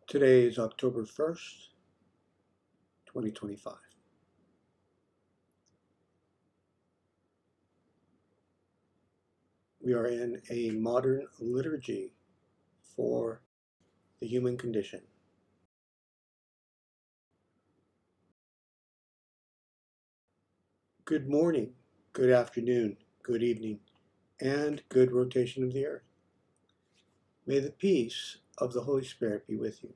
Today is October 1st, 2025. We are in a modern liturgy for the human condition. Good morning, good afternoon, good evening, and good rotation of the earth. May the peace of the Holy Spirit be with you.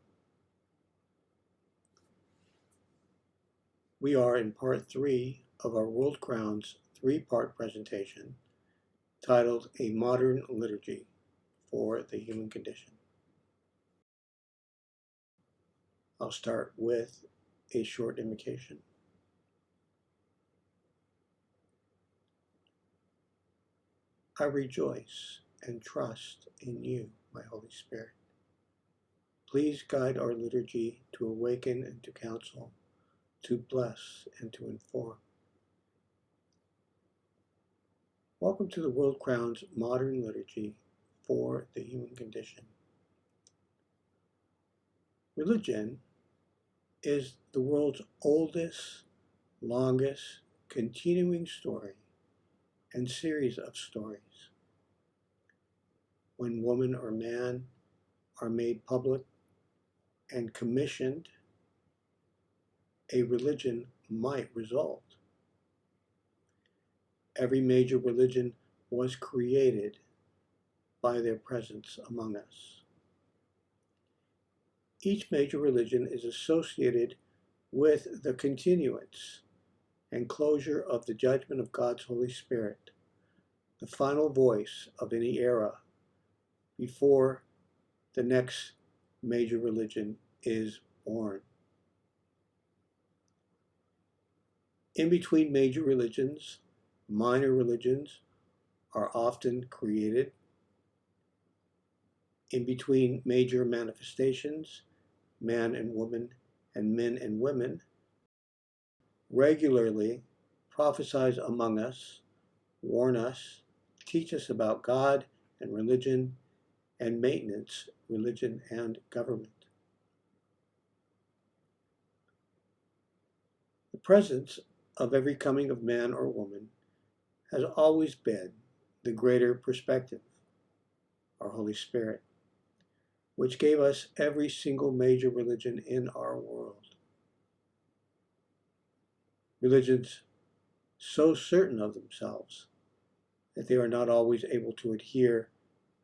We are in part 3 of our World Crowns 3-part presentation titled A Modern Liturgy for the Human Condition. I'll start with a short invocation. I rejoice and trust in you, my Holy Spirit. Please guide our liturgy to awaken and to counsel, to bless and to inform. Welcome to the World Crown's Modern Liturgy for the Human Condition. Religion is the world's oldest, longest, continuing story and series of stories. When woman or man are made public and commissioned, a religion might result. Every major religion was created by their presence among us. Each major religion is associated with the continuance and closure of the judgment of God's Holy Spirit, the final voice of any era before the next major religion is born. In between major religions, minor religions are often created. In between major manifestations, man and woman and men and women regularly prophesize among us, warn us, teach us about God and religion, and maintenance, religion and government. The presence of every coming of man or woman has always been the greater perspective, our Holy Spirit, which gave us every single major religion in our world. Religions so certain of themselves that they are not always able to adhere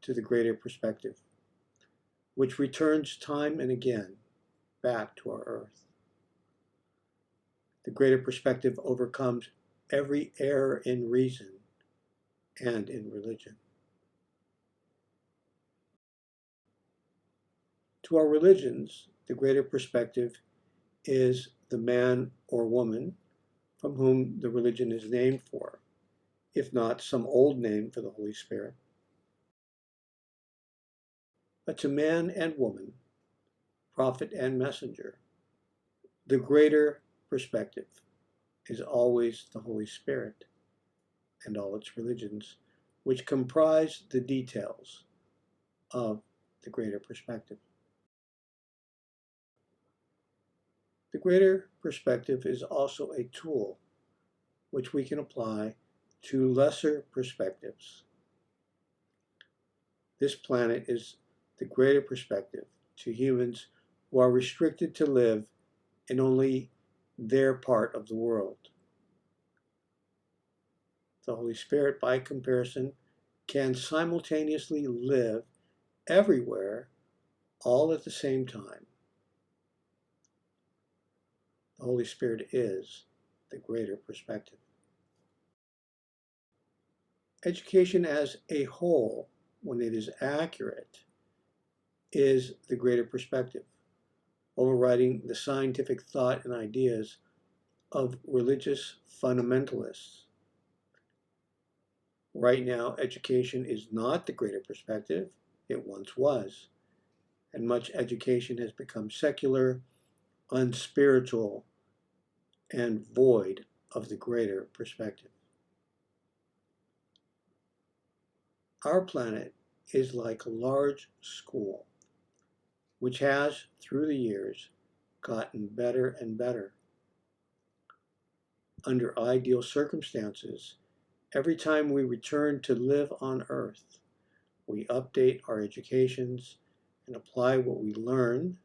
to the greater perspective, which returns time and again back to our earth. The greater perspective overcomes every error in reason and in religion. To our religions, the greater perspective is the man or woman from whom the religion is named for, if not some old name for the Holy Spirit. But to man and woman, prophet and messenger, the greater perspective is always the Holy Spirit and all its religions, which comprise the details of the greater perspective. The greater perspective is also a tool which we can apply to lesser perspectives. This planet is the greater perspective to humans who are restricted to live in only their part of the world. The Holy Spirit, by comparison, can simultaneously live everywhere, all at the same time. The Holy Spirit is the greater perspective. Education as a whole, when it is accurate, is the greater perspective, overriding the scientific thought and ideas of religious fundamentalists. Right now, education is not the greater perspective. It once was, and much education has become secular, unspiritual, and void of the greater perspective. Our planet is like a large school which has, through the years, gotten better and better. Under ideal circumstances, every time we return to live on earth, we update our educations and apply what we learn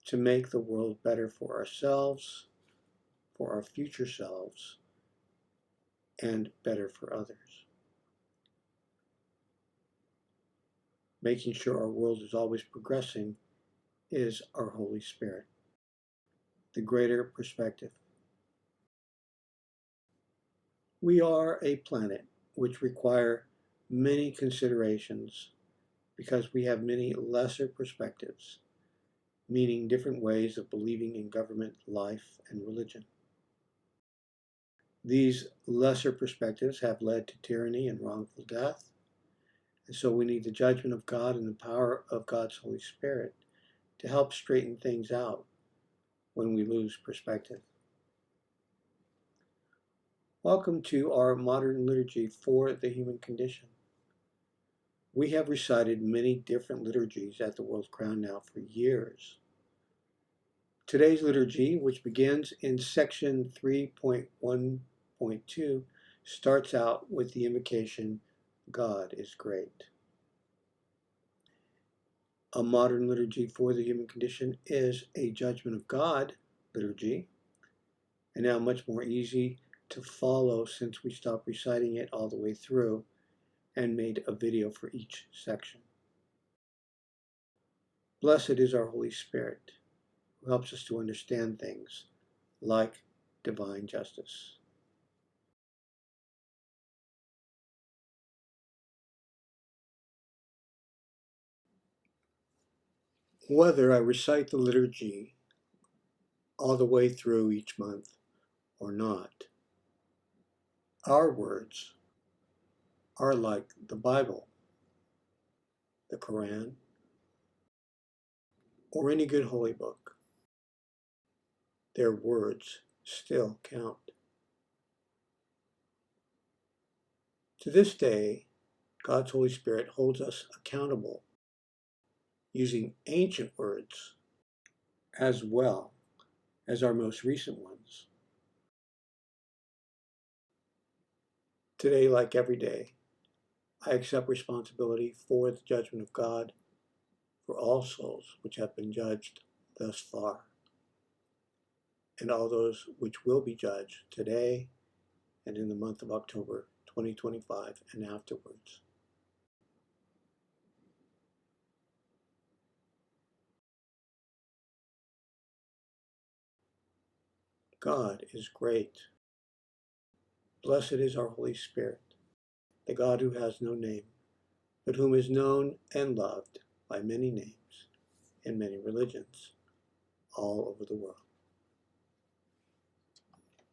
to make the world better for ourselves, for our future selves, and better for others. Making sure our world is always progressing is our Holy Spirit, the greater perspective. We are a planet which require many considerations because we have many lesser perspectives, meaning different ways of believing in government, life, and religion. These lesser perspectives have led to tyranny and wrongful death, and so we need the judgment of God and the power of God's Holy Spirit to help straighten things out when we lose perspective. Welcome to our modern liturgy for the human condition. We have recited many different liturgies at the World Crown now for years. Today's liturgy, which begins in section 3.1.2, starts out with the invocation, God is great. A modern liturgy for the human condition is a judgment of God liturgy, and now much more easy to follow since we stopped reciting it all the way through and made a video for each section. Blessed is our Holy Spirit, who helps us to understand things like divine justice. Whether I recite the liturgy all the way through each month or not, our words are like the Bible, the Quran, or any good holy book. Their words still count. To this day, God's Holy Spirit holds us accountable using ancient words as well as our most recent ones. Today, like every day, I accept responsibility for the judgment of God for all souls which have been judged thus far, and all those which will be judged today and in the month of October 2025 and afterwards. God is great. Blessed is our Holy Spirit, the God who has no name, but whom is known and loved by many names in many religions all over the world.